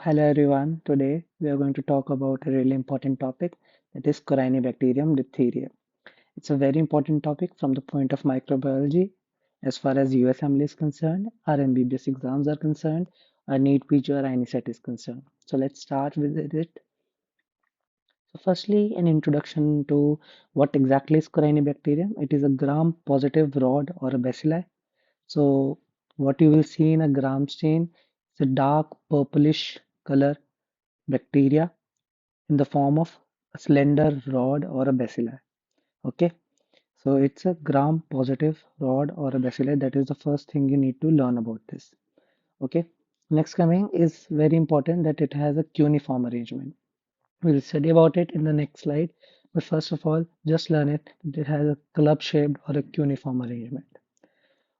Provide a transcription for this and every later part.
Hello everyone. Today we are going to talk about a really important topic, that is Corynebacterium diphtheria. It's a very important topic from the point of microbiology as far as USMLE is concerned, our MBBS exams are concerned, our NEET PG or any set is concerned. So let's start with it. So firstly, an introduction to what exactly is Corynebacterium. It is a gram-positive rod or a bacilli. So what you will see in a gram stain is a dark purplish color bacteria in the form of a slender rod or a bacilli. Okay, so it's a gram positive rod or a bacilli. That is the first thing you need to learn about this. Okay, next coming is very important that it has a cuneiform arrangement. We'll study about it in the next slide, but first of all, just learn it. It has a club shaped or a cuneiform arrangement.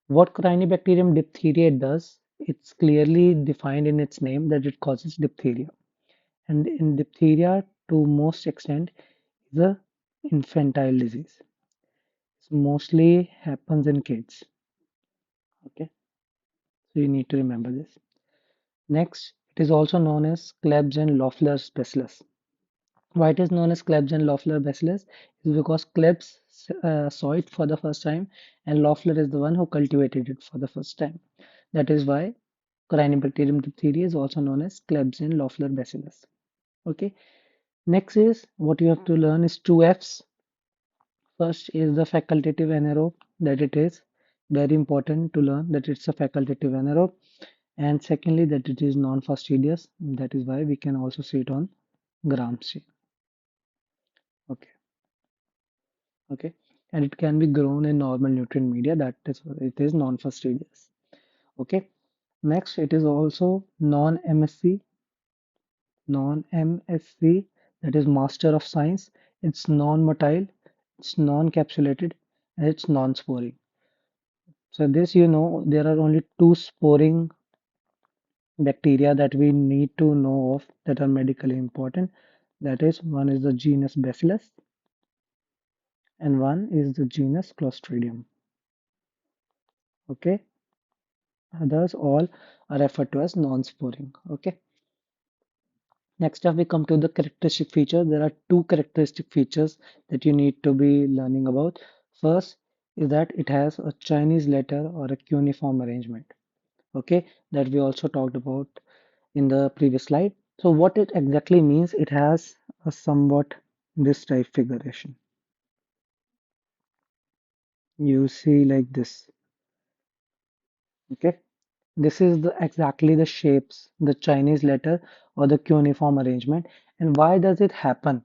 What Corynebacterium diphtheriae does, it's clearly defined in its name that it causes diphtheria. And in diphtheria, to most extent, is a infantile disease. It mostly happens in kids. Okay, so you need to remember this. Next, it is also known as Klebs and Loeffler's bacillus. Why it is known as Klebs and Loeffler bacillus is because Klebs saw it for the first time, and Loeffler is the one who cultivated it for the first time. That is why Corynebacterium diphtheria is also known as Klebs and Loeffler bacillus. Okay. Next is what you have to learn is two F's. First is the facultative anaerobe, that it is very important to learn that it's a facultative anaerobe, and secondly that it is non-fastidious. That is why we can also see it on gram stain. Okay, okay, and it can be grown in normal nutrient media. That is why it is non-fastidious. Okay, next it is also non-MSC, non-MSC, that is Master of Science. It's non-motile, it's non-capsulated, and it's non-sporing. So this, there are only two sporing bacteria that we need to know of that are medically important. That is, one is the genus Bacillus and one is the genus Clostridium. Okay, others all are referred to as non-sporing. Okay. Next up, we come to the characteristic features. There are two characteristic features that you need to be learning about. First is that it has a Chinese letter or a cuneiform arrangement. Okay, that we also talked about in the previous slide. So what it exactly means, it has a somewhat this type figuration. You see like this. Okay, this is exactly the shapes, the Chinese letter or the cuneiform arrangement. And why does it happen?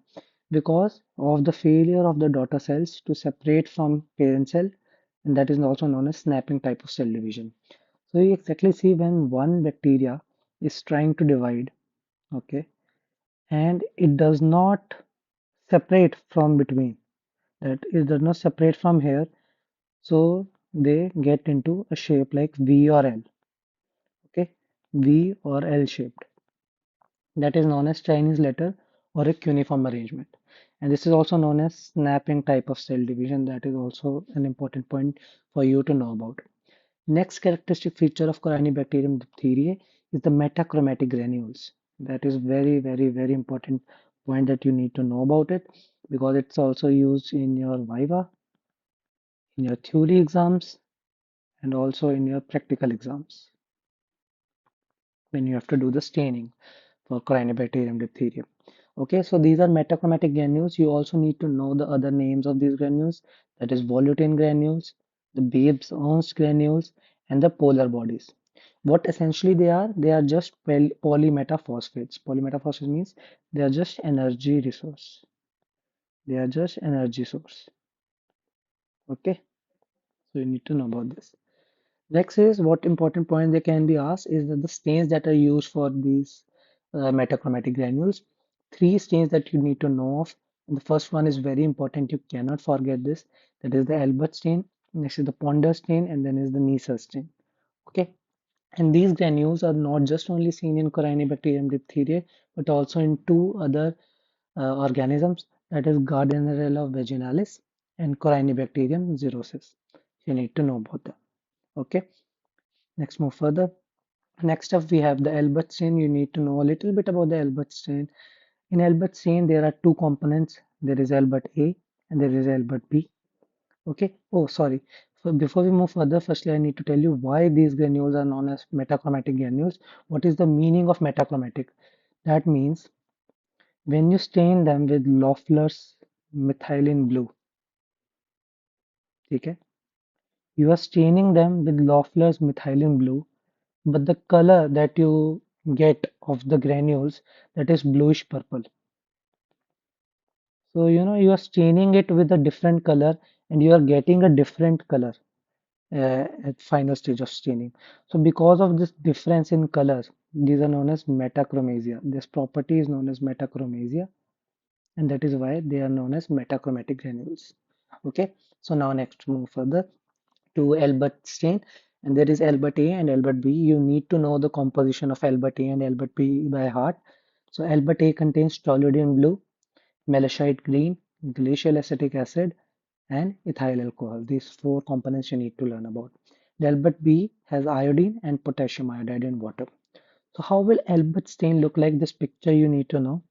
Because of the failure of the daughter cells to separate from parent cell, and that is also known as snapping type of cell division. So you exactly see when one bacteria is trying to divide, okay, and it does not separate from between, that it does not separate from here, so they get into a shape like V or L. Okay, V or L shaped, that is known as Chinese letter or a cuneiform arrangement, and this is also known as snapping type of cell division. That is also an important point for you to know about. Next characteristic feature of Corynebacterium diphtheriae is the metachromatic granules. That is very important point that you need to know about it, because it's also used in your viva, in your theory exams, and also in your practical exams when you have to do the staining for Corynebacterium diphtheria. Okay, so these are metachromatic granules. You also need to know the other names of these granules, that is volutin granules, the Babes Ernst granules, and the polar bodies. What essentially they are just polymetaphosphates. Polymetaphosphates means they are just energy resource. They are just energy source. Okay, so you need to know about this. Next is what important point they can be asked is that the stains that are used for these metachromatic granules. Three stains that you need to know of. And the first one is very important. You cannot forget this. That is the Albert stain. Next is the Ponder stain, and then is the Neisser stain. Okay. And these granules are not just only seen in Corynebacterium diphtheriae, but also in two other organisms, that is Gardnerella vaginalis and Corynebacterium xerosis. You need to know about them. Okay. Next, move further. Next up, we have the Albert chain. You need to know a little bit about the Albert chain. In Albert chain, there are two components. There is Albert A and there is Albert B. Okay. Oh, sorry. So before we move further, firstly, I need to tell you why these granules are known as metachromatic granules. What is the meaning of metachromatic? That means when you stain them with Loeffler's methylene blue, okay, you are staining them with Loeffler's methylene blue, but the color that you get of the granules, that is bluish purple. So you are staining it with a different color and you are getting a different color at final stage of staining. So because of this difference in color, these are known as metachromasia. This property is known as metachromasia, and that is why they are known as metachromatic granules. Okay, so now next move further to Albert stain, and there is Albert A and Albert B. You need to know the composition of Albert A and Albert B by heart. So Albert A contains toluidine blue, malachite green, glacial acetic acid, and ethyl alcohol. These four components you need to learn about. The Albert B has iodine and potassium iodide in water. So how will Albert stain look like? This picture you need to know.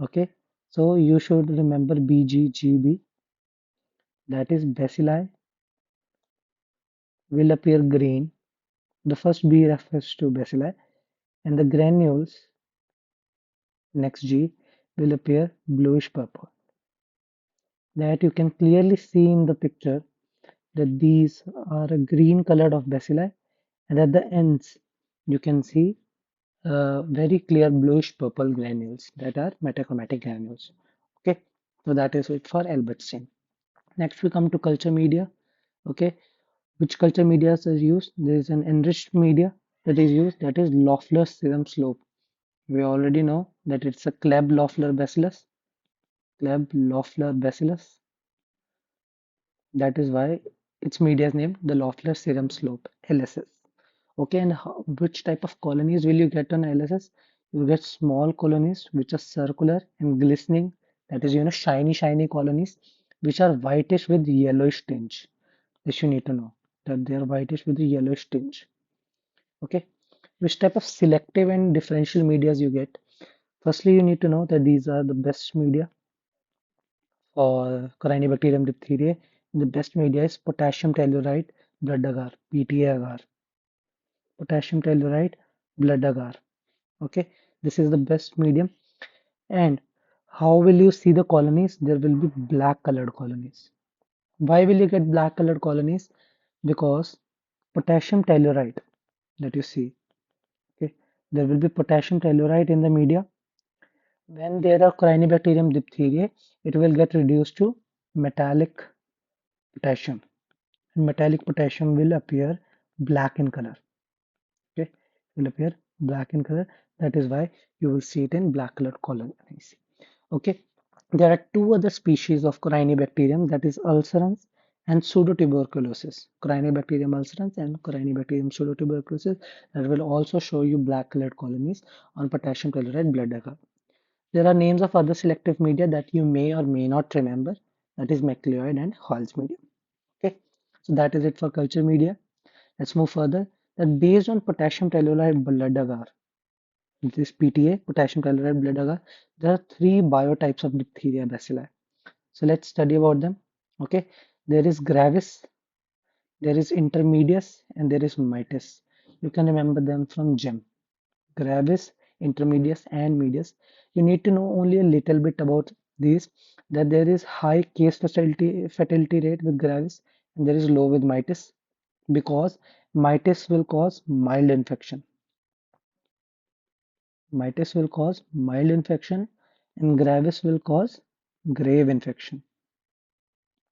Okay, so you should remember BGGB, that is bacilli will appear green. The first B refers to bacilli, and the granules next G will appear bluish purple. That you can clearly see in the picture that these are a green colored of bacilli, and at the ends you can see very clear bluish purple granules that are metachromatic granules. Okay, so that is it for Albert stain. Next we come to culture media. Okay, which culture media is used? There is an enriched media that is used, that is Loeffler's serum slope. We already know that it's a Kleb-Loeffler bacillus. Kleb-Loeffler bacillus. That is why its media is named the Loeffler serum slope, LSS. Okay, and which type of colonies will you get on LSS? You get small colonies which are circular and glistening, that is, shiny colonies which are whitish with yellowish tinge. This you need to know that they are whitish with a yellowish tinge. Okay, which type of selective and differential medias you get? Firstly, you need to know that these are the best media for Corynebacterium diphtheriae. The best media is potassium tellurite blood agar, PTA agar. Potassium tellurite blood agar. Okay, this is the best medium. And how will you see the colonies? There will be black colored colonies. Why will you get black colored colonies? Because potassium tellurite that you see, okay, there will be potassium tellurite in the media. When there are Corynebacterium diphtheriae, it will get reduced to metallic potassium, and metallic potassium will appear black in color. Okay, will appear black in color. That is why you will see it in black colored colonies. Okay, there are two other species of Corynebacterium, that is ulcerans and pseudotuberculosis. Corynebacterium ulcerans and Corynebacterium pseudotuberculosis, that will also show you black colored colonies on potassium telluride blood agar. There are names of other selective media that you may or may not remember, that is McLeod and Hall's medium. Okay, so that is it for culture media. Let's move further. That based on potassium telluride blood agar, this PTA, potassium telluride blood agar, there are three biotypes of diphtheria bacilli. So let's study about them. Okay, there is gravis, there is intermedius, and there is mitis. You can remember them from GEM. Gravis, intermedius, and medius. You need to know only a little bit about these. That there is high case fatality rate with gravis, and there is low with mitis, because mitis will cause mild infection. Mitis will cause mild infection, and gravis will cause grave infection.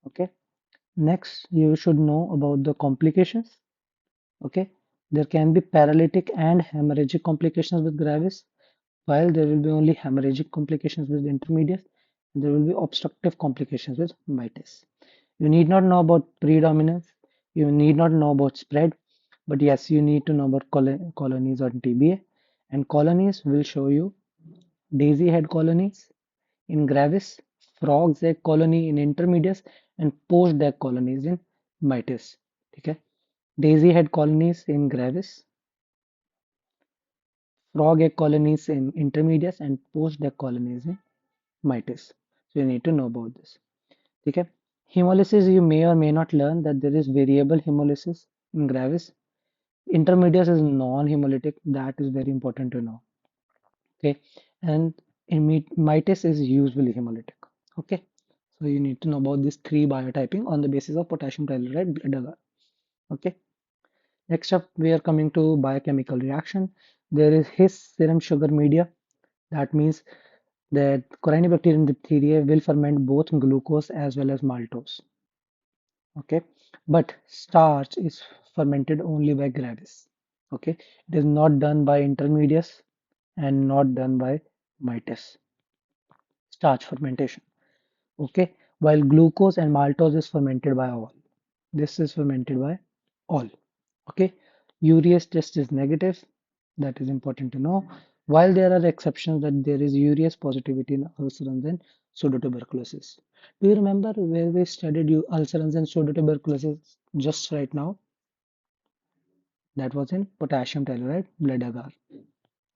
Okay. Next, you should know about the complications. Okay, there can be paralytic and hemorrhagic complications with gravis, while there will be only hemorrhagic complications with intermediate. There will be obstructive complications with mitis. You need not know about predominance. You need not know about spread, but yes, you need to know about colonies on TBA, and colonies will show you daisy head colonies in gravis, frog's egg colony in intermediate, and poached egg colonies in mitis. Okay, daisy head colonies in gravis, frog egg colonies in intermediates, and post egg colonies in mites. So you need to know about this. Okay. Hemolysis, you may or may not learn that there is variable hemolysis in gravis. Intermediates is non-hemolytic. That is very important to know. Okay. And in mites is usually hemolytic. Okay. So you need to know about these three biotyping on the basis of potassium telluride blood agar. Okay. Next up, we are coming to biochemical reaction. There is his serum sugar media. That means that Corynebacterium diphtheriae will ferment both glucose as well as maltose. Okay, but starch is fermented only by gravis. Okay, it is not done by intermediates and not done by mites. Starch fermentation. Okay, while glucose and maltose is fermented by all. This is fermented by all. Okay, urease test is negative. That is important to know. While there are exceptions that there is urease positivity in ulcerans and pseudotuberculosis. Do you remember where we studied ulcerans and pseudotuberculosis just right now? That was in potassium telluride blood agar.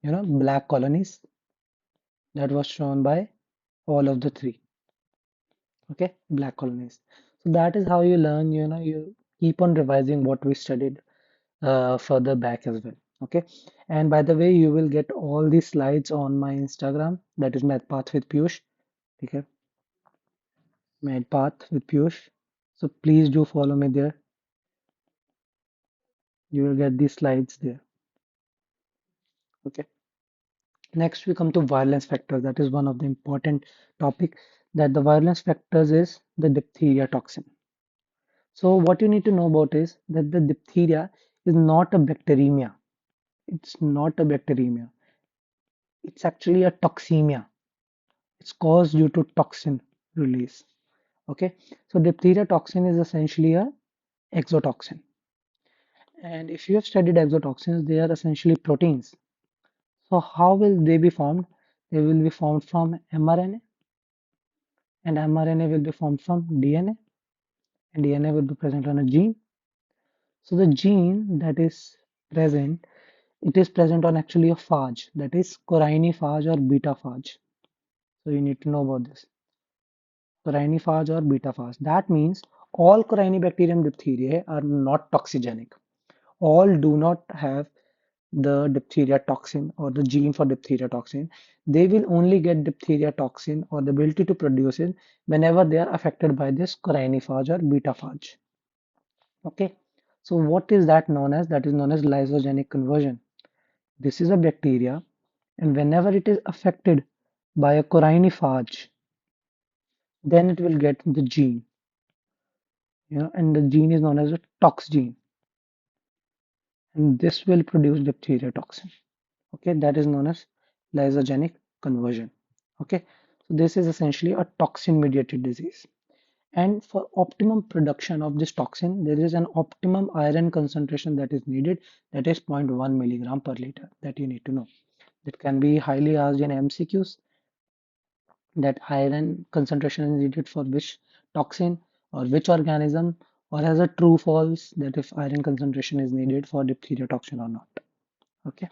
Black colonies that was shown by all of the three. Okay, black colonies. So that is how you learn. You keep on revising what we studied further back as well. Okay, and by the way, you will get all these slides on my Instagram. That is Math Path with Piyush. Okay, Math Path with Piyush. So please do follow me there. You will get these slides there. Okay. Next, we come to violence factors. That is one of the important topic. That the violence factors is the diphtheria toxin. So what you need to know about is that the diphtheria is not a bacteremia. It's not a bacteremia. It's actually a toxemia. It's caused due to toxin release. Okay, so diphtheria toxin is essentially a exotoxin. And if you have studied exotoxins, they are essentially proteins. So how will they be formed? They will be formed from mRNA, and mRNA will be formed from DNA, and DNA will be present on a gene. So the gene that is present, it is present on actually a phage, that is Corynephage or beta phage. So you need to know about this. Corynephage or beta phage. That means all Corynebacterium diphtheriae are not toxigenic. All do not have the diphtheria toxin or the gene for diphtheria toxin. They will only get diphtheria toxin or the ability to produce it whenever they are affected by this Corynephage or beta phage. Okay. So what is that known as? That is known as lysogenic conversion. This is a bacteria, and whenever it is affected by a Corynephage, then it will get the gene, and the gene is known as a tox gene, and this will produce diphtheria toxin. Okay, that is known as lysogenic conversion. Okay, so this is essentially a toxin mediated disease. And for optimum production of this toxin, there is an optimum iron concentration that is needed, that is 0.1 milligram per liter, that you need to know. That can be highly asked in MCQs, that iron concentration is needed for which toxin or which organism, or as a true false, that if iron concentration is needed for diphtheria toxin or not. Okay.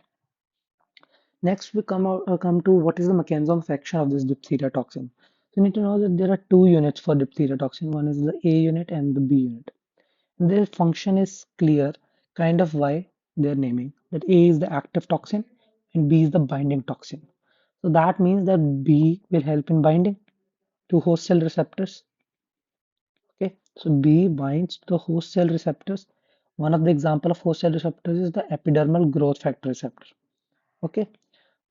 Next, we come to what is the mechanism of action of this diphtheria toxin. So you need to know that there are two units for diphtheria toxin. One is the A unit and the B unit. And their function is clear, kind of why they're naming. That A is the active toxin and B is the binding toxin. So that means that B will help in binding to host cell receptors. Okay, so B binds to the host cell receptors. One of the example of host cell receptors is the epidermal growth factor receptor. Okay,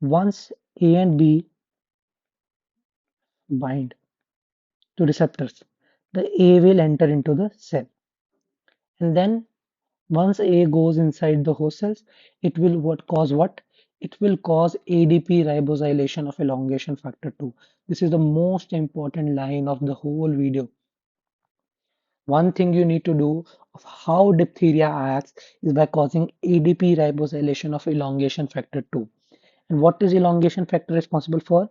once A and B bind to receptors, the A will enter into the cell, and then once A goes inside the host cells, it will what? It will cause ADP ribosylation of elongation factor 2. This is the most important line of the whole video. One thing you need to do of how diphtheria acts is by causing ADP ribosylation of elongation factor 2. And what is elongation factor responsible for?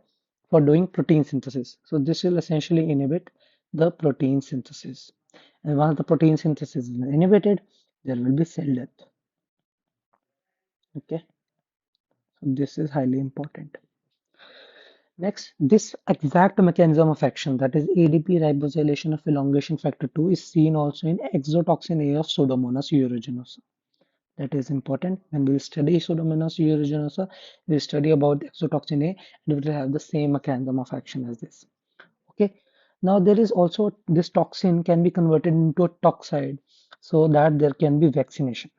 For doing protein synthesis. So this will essentially inhibit the protein synthesis. And once the protein synthesis is inhibited, there will be cell death. Okay. This is highly important. Next, this exact mechanism of action, that is ADP ribosylation of elongation factor 2, is seen also in exotoxin A of Pseudomonas aeruginosa. That is important. When we study Pseudomonas aeruginosa, we study about exotoxin A, and it will have the same mechanism of action as this. Okay. Now there is also this toxin can be converted into a toxide so that there can be vaccination.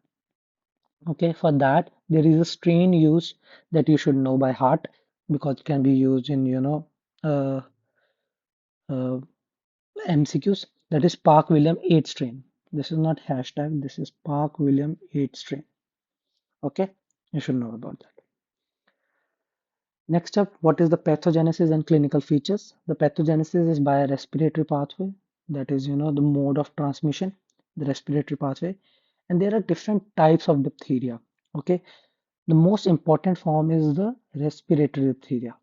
Okay, for that there is a strain used that you should know by heart because it can be used in uh, uh, MCQs. That is Park William 8 strain. This is not hashtag. This is Park William 8 strain. Okay, you should know about that. Next up, what is the pathogenesis and clinical features? The pathogenesis is by a respiratory pathway. That is, the mode of transmission, the respiratory pathway. And there are different types of diphtheria. Okay, the most important form is the respiratory diphtheria.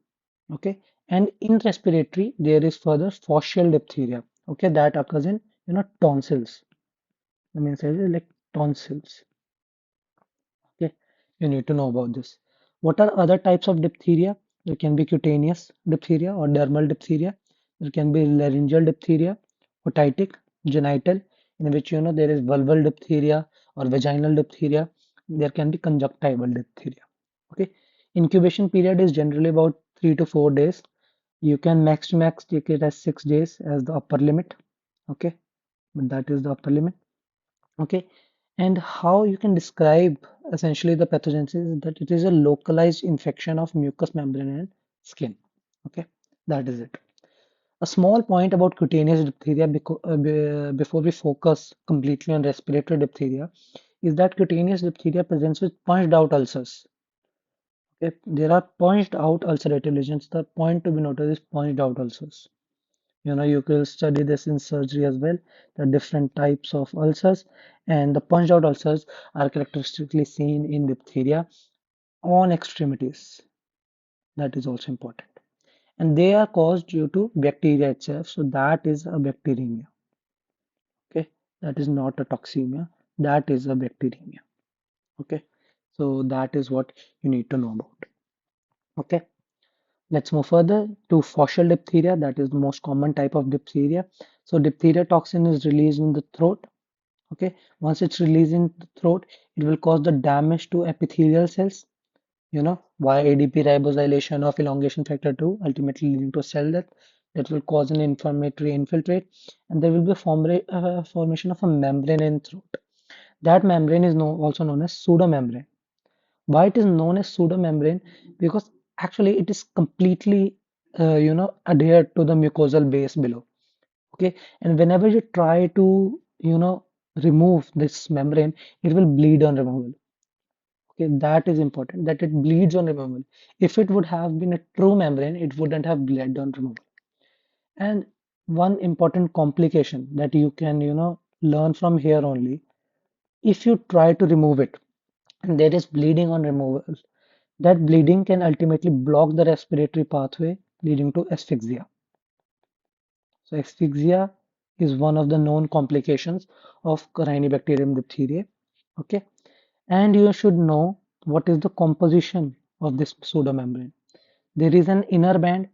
Okay, and in respiratory there is further faucial diphtheria. Okay, that occurs in tonsils. The main size is like tonsils. Okay, you need to know about this. What are other types of diphtheria? There can be cutaneous diphtheria or dermal diphtheria. There can be laryngeal diphtheria, otitic, genital, in which there is vulval diphtheria or vaginal diphtheria. There can be conjunctival diphtheria. Okay, incubation period is generally about 3 to 4 days. You can max to max take it as 6 days as the upper limit. Okay, but that is the upper limit. Okay, and how you can describe essentially the pathogenesis is that it is a localized infection of mucous membrane and skin. Okay, that is it. A small point about cutaneous diphtheria before we focus completely on respiratory diphtheria is that cutaneous diphtheria presents with punched out ulcers. Okay, there are punched out ulcerative lesions. The point to be noted is punched out ulcers. You can study this in surgery as well, the different types of ulcers, and the punched out ulcers are characteristically seen in diphtheria on extremities. That is also important. And they are caused due to bacteria itself. So that is a bacteremia. Okay, that is not a toxemia. That is a bacteremia. Okay, so that is what you need to know about. Okay, let's move further to faucial diphtheria. That is the most common type of diphtheria. So diphtheria toxin is released in the throat. Okay, once it's released in the throat, it will cause the damage to epithelial cells, via ADP ribosylation of elongation factor 2, ultimately leading to cell death that will cause an inflammatory infiltrate, and there will be a formation of a membrane in throat. That membrane is also known as pseudomembrane. Why it is known as pseudomembrane? Because actually it is completely, adhered to the mucosal base below. Okay, and whenever you try to, remove this membrane, it will bleed on removal. Okay, that is important that it bleeds on removal. If it would have been a true membrane, it wouldn't have bled on removal. And one important complication that you can, learn from here only, if you try to remove it and there is bleeding on removal, that bleeding can ultimately block the respiratory pathway, leading to asphyxia. So asphyxia is one of the known complications of Corynebacterium diphtheriae. Okay, and you should know what is the composition of this pseudomembrane. There is an inner band.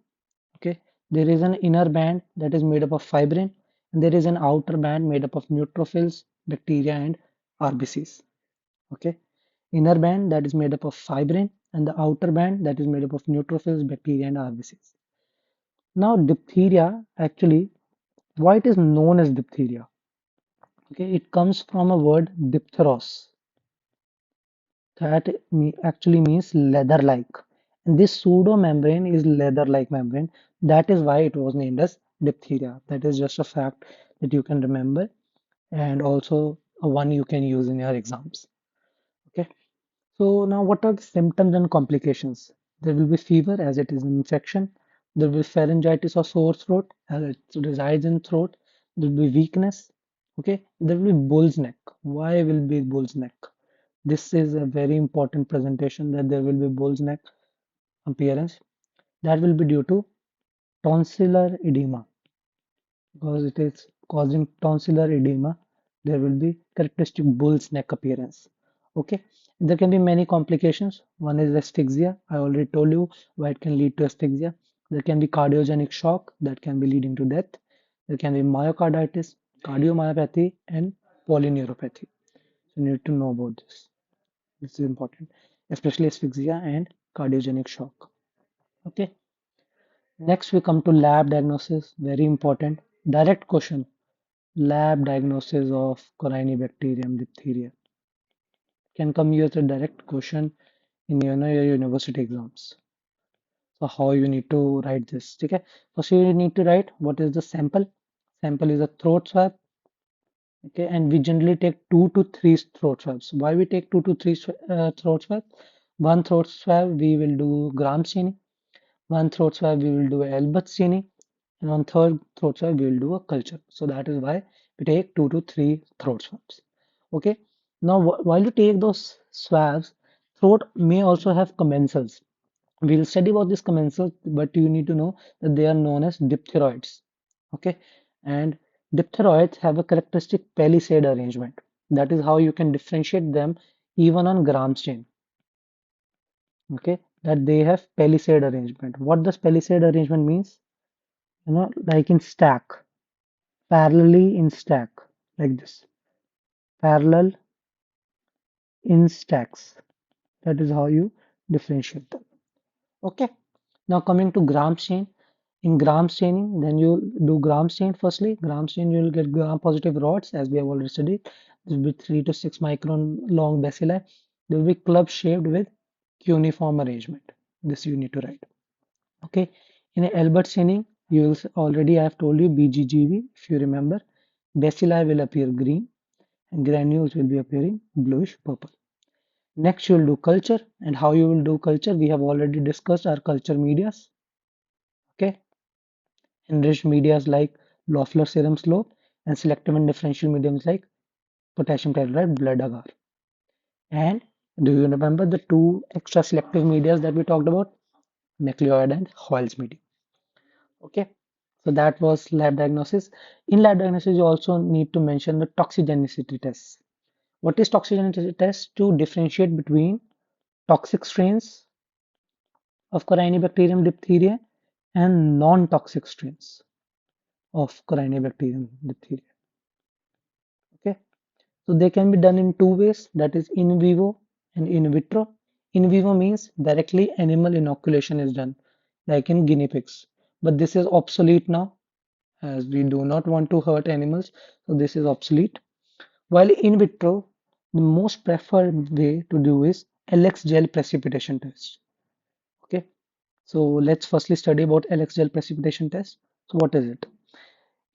Okay, there is an inner band that is made up of fibrin, and there is an outer band made up of neutrophils, bacteria, and RBCs. Okay, inner band that is made up of fibrin, and the outer band that is made up of neutrophils, bacteria, and RBCs. Now, diphtheria actually, why it is known as diphtheria? Okay, it comes from a word diphtheros that actually means leather-like, and this pseudo membrane is leather-like membrane. That is why it was named as diphtheria. That is just a fact that you can remember, and also a one you can use in your exams. Okay, so now what are the symptoms and complications? There will be fever as it is an infection. There will be pharyngitis or sore throat as it resides in throat. There will be weakness. Okay, there will be bull's neck. Why will be bull's neck? This is a very important presentation that there will be bull's neck appearance. That will be due to tonsillar edema because it is causing tonsillar edema. There will be characteristic bull's neck appearance. Okay, There can be many complications. One is asphyxia. I already told you why it can lead to asphyxia. There can be cardiogenic shock that can be leading to death. There can be myocarditis, cardiomyopathy, and polyneuropathy. So you need to know about this. This is important, especially asphyxia and cardiogenic shock. Okay. Next, we come to lab diagnosis. Very important. Direct question. Lab diagnosis of Corynebacterium diphtheria can come here as a direct question in your university exams. So how you need to write this? Okay. First, you need to write what is the sample. Sample is a throat swab. Okay, and we generally take 2 to 3 throat swabs. Why we take 2 to 3 throat swabs? One throat swab we will do gram staining. One throat swab we will do Albert staining, and on third throat swab we will do a culture. So that is why we take 2 to 3 throat swabs. Okay. Now while you take those swabs, throat may also have commensals. We'll study about this commensal, but you need to know that they are known as diphtheroids. Okay, and diphtheroids have a characteristic palisade arrangement. That is how you can differentiate them even on gram stain. Okay, that they have palisade arrangement. What does palisade arrangement means? Like in stack, parallelly in stack, like this, parallel in stacks. That is how you differentiate them. Okay. Now coming to gram stain. In gram staining, then you do gram stain firstly. Gram stain, you will get gram-positive rods, as we have already studied. There will be 3 to 6 micron long bacilli. They will be club-shaped with cuneiform arrangement. This you need to write. Okay. In a Albert staining, you will already I have told you BGGB, if you remember. Bacilli will appear green, and granules will be appearing bluish purple. Next, you will do culture, and how you will do culture, we have already discussed our culture medias. Okay, enriched medias like Loeffler serum slope and selective and differential mediums like potassium chloride, blood agar. And do you remember the two extra selective medias that we talked about? McLeod and Hoyle's medium. Okay, so that was lab diagnosis. In lab diagnosis, you also need to mention the toxigenicity tests. What is toxigenicity test? To differentiate between toxic strains of Corynebacterium diphtheria and non-toxic strains of Corynebacterium diphtheria. Okay, so they can be done in two ways, that is in vivo and in vitro. In vivo means directly animal inoculation is done, like in guinea pigs. But this is obsolete now, as we do not want to hurt animals, so this is obsolete. While in vitro, the most preferred way to do is LX gel precipitation test. Okay, so let's firstly study about LX gel precipitation test. So what is it?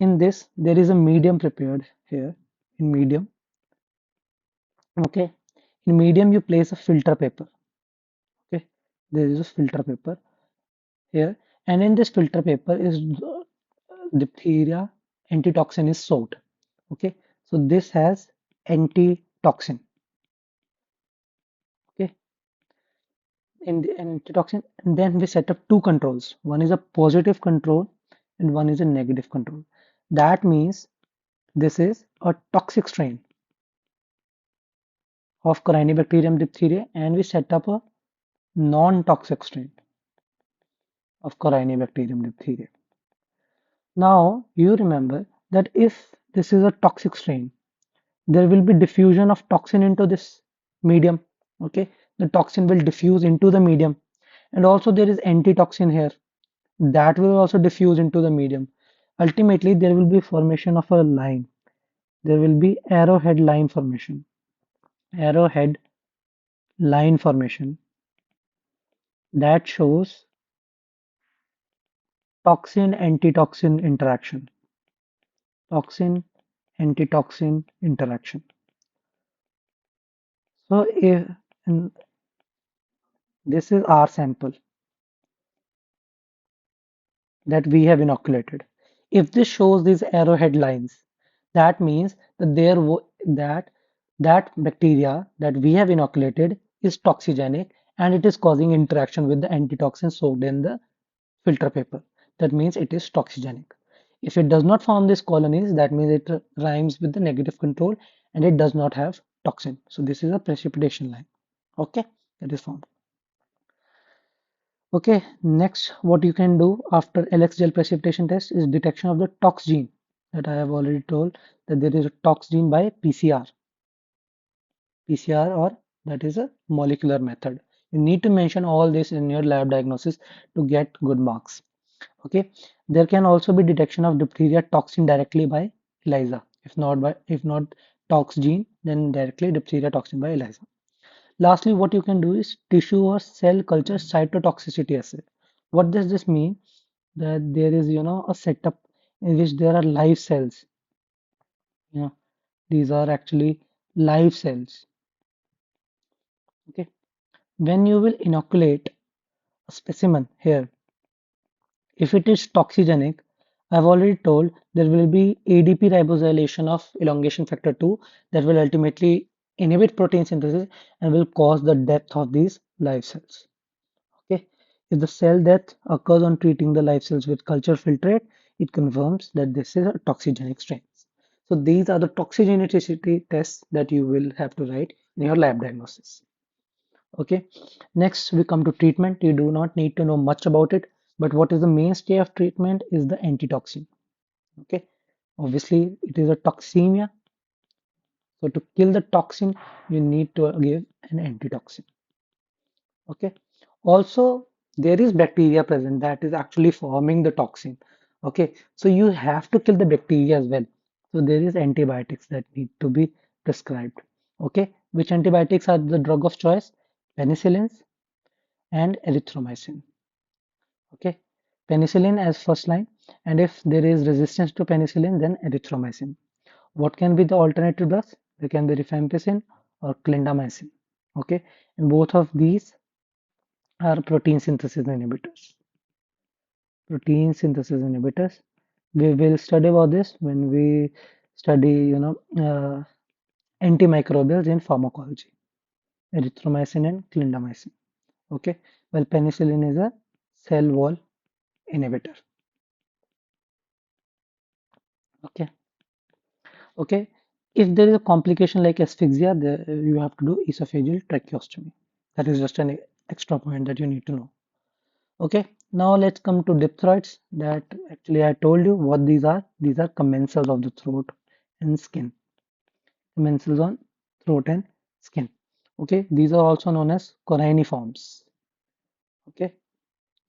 In this, there is a medium prepared here. In medium, okay, in medium you place a filter paper. Okay, there is a filter paper here, and in this filter paper is diphtheria antitoxin is soaked. Okay, so this has antitoxin. Okay, in the antitoxin, and then we set up two controls. One is a positive control and one is a negative control. That means this is a toxic strain of Corynebacterium diphtheria, and we set up a non-toxic strain of Corynebacterium diphtheria. Now, you remember that if this is a toxic strain, there will be diffusion of toxin into this medium. Okay, the toxin will diffuse into the medium, and also there is antitoxin here that will also diffuse into the medium. Ultimately, there will be formation of a line. There will be arrowhead line formation. Arrowhead line formation that shows toxin antitoxin interaction. Toxin antitoxin interaction. So if and this is our sample that we have inoculated. If this shows these arrowhead lines, that means that that bacteria that we have inoculated is toxigenic and it is causing interaction with the antitoxin soaked in the filter paper. That means it is toxigenic. If it does not form these colonies, that means it rhymes with the negative control and it does not have toxin. So this is a precipitation line. Okay, that is formed. Okay, next, what you can do after LX gel precipitation test is detection of the tox gene that I have already told that there is a tox gene by PCR. PCR or that is a molecular method. You need to mention all this in your lab diagnosis to get good marks. Okay, there can also be detection of diphtheria toxin directly by ELISA. If not tox gene, then directly diphtheria toxin by ELISA. Lastly, what you can do is tissue or cell culture cytotoxicity assay. What does this mean? That there is, a setup in which there are live cells. You know, these are actually live cells. Okay, when you will inoculate a specimen here, if it is toxigenic, I've already told there will be ADP ribosylation of elongation factor 2 that will ultimately inhibit protein synthesis and will cause the death of these live cells. Okay, if the cell death occurs on treating the live cells with culture filtrate, it confirms that this is a toxigenic strain. So these are the toxigenicity tests that you will have to write in your lab diagnosis. Okay, next we come to treatment. You do not need to know much about it, but what is the mainstay of treatment is the antitoxin. Okay, obviously it is a toxemia, so to kill the toxin, you need to give an antitoxin. Okay, also there is bacteria present that is actually forming the toxin. Okay, so you have to kill the bacteria as well. So there is antibiotics that need to be prescribed. Okay, which antibiotics are the drug of choice? Penicillins and erythromycin. Okay, penicillin as first line, and if there is resistance to penicillin, then erythromycin. What can be the alternative drugs? There can be rifampicin or clindamycin. Okay, and both of these are protein synthesis inhibitors. Protein synthesis inhibitors. We will study about this when we study, antimicrobials in pharmacology, erythromycin and clindamycin. Okay, well, penicillin is a cell wall inhibitor. Okay, okay. If there is a complication like asphyxia, you have to do esophageal tracheostomy. That is just an extra point that you need to know. Okay, now let's come to diphtheroids that actually I told you what these are. These are commensals of the throat and skin. Commensals on throat and skin. Okay, these are also known as coryneiforms. Okay,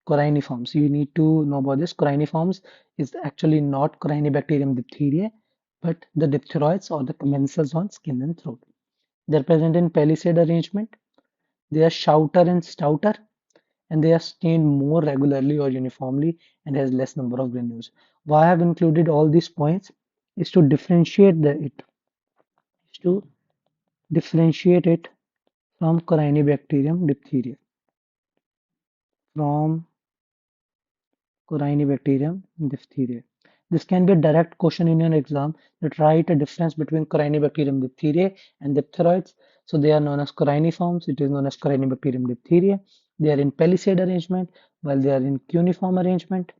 coryneiforms. You need to know about this. Coryneiforms is actually not Corynebacterium diphtheriae, but the diphtheroids or the commensals on skin and throat. They're present in palisade arrangement. They are shorter and stouter, and they are stained more regularly or uniformly and has less number of granules. Why I have included all these points is to is to differentiate it from Corynebacterium diphtheria. From Corynebacterium diphtheria. This can be a direct question in an exam that write a difference between Corynebacterium diphtheriae and diphtheroids. So they are known as coryneiforms. It is known as Corynebacterium diphtheriae. They are in palisade arrangement while they are in cuneiform arrangement.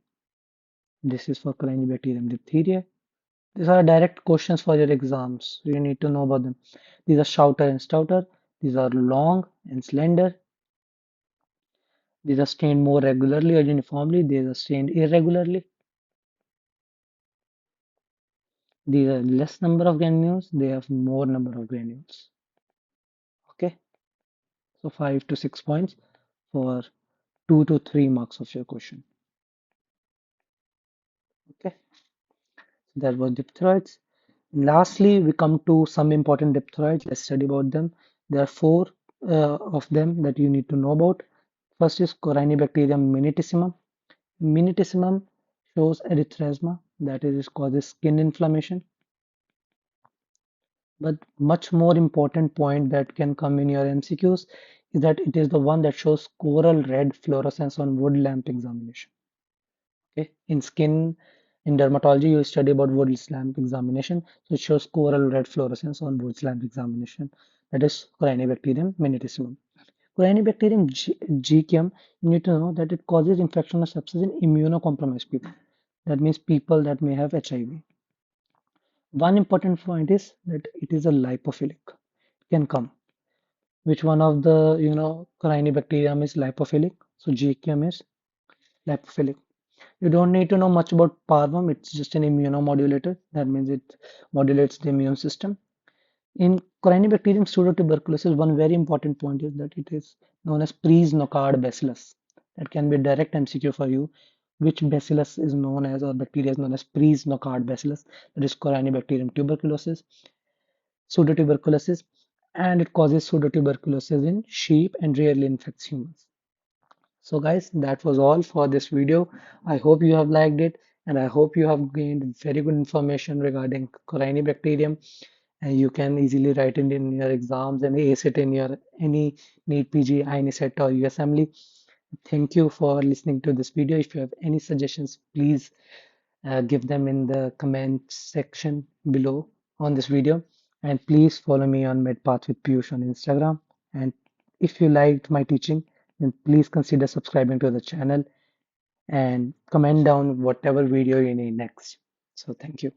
This is for Corynebacterium diphtheria. These are direct questions for your exams. So you need to know about them. These are shorter and stouter. These are long and slender. These are stained more regularly or uniformly. These are stained irregularly. These are less number of granules. They have more number of granules. Okay. So 5 to 6 points for 2 to 3 marks of your question. Okay. So that was diphtheroids. Lastly, we come to some important diphtheroids. Let's study about them. There are four of them that you need to know about. First is Corynebacterium minutissimum. Minutissimum shows erythema, that is, it causes skin inflammation. But much more important point that can come in your MCQs is that it is the one that shows coral red fluorescence on wood lamp examination. Okay, in skin, in dermatology, you study about wood lamp examination. So it shows coral red fluorescence on wood lamp examination. That is Corynebacterium minutissimum. Corynebacterium GChem, you need to know that it causes infection or sepsis in immunocompromised people. That means people that may have HIV. One important point is that it is a lipophilic. It can come. Which one of the, Corynebacterium is lipophilic? So GQM is lipophilic. You don't need to know much about parvum. It's just an immunomodulator. That means it modulates the immune system. In Corynebacterium pseudotuberculosis, one very important point is that it is known as pre-knockout bacillus. That can be a direct MCQ for you. Which bacillus is known as, or bacteria is known as pre-knockout bacillus? That is Corynebacterium tuberculosis, pseudotuberculosis, and it causes pseudotuberculosis in sheep and rarely infects humans. So guys, that was all for this video. I hope you have liked it, and I hope you have gained very good information regarding Corynebacterium, and you can easily write it in your exams and ace it in your any NEET PG, INISET or USMLE. Thank you for listening to this video. If you have any suggestions, please give them in the comment section below on this video. And please follow me on MedPath with Piyush on Instagram. And if you liked my teaching, then please consider subscribing to the channel and comment down whatever video you need next. So thank you.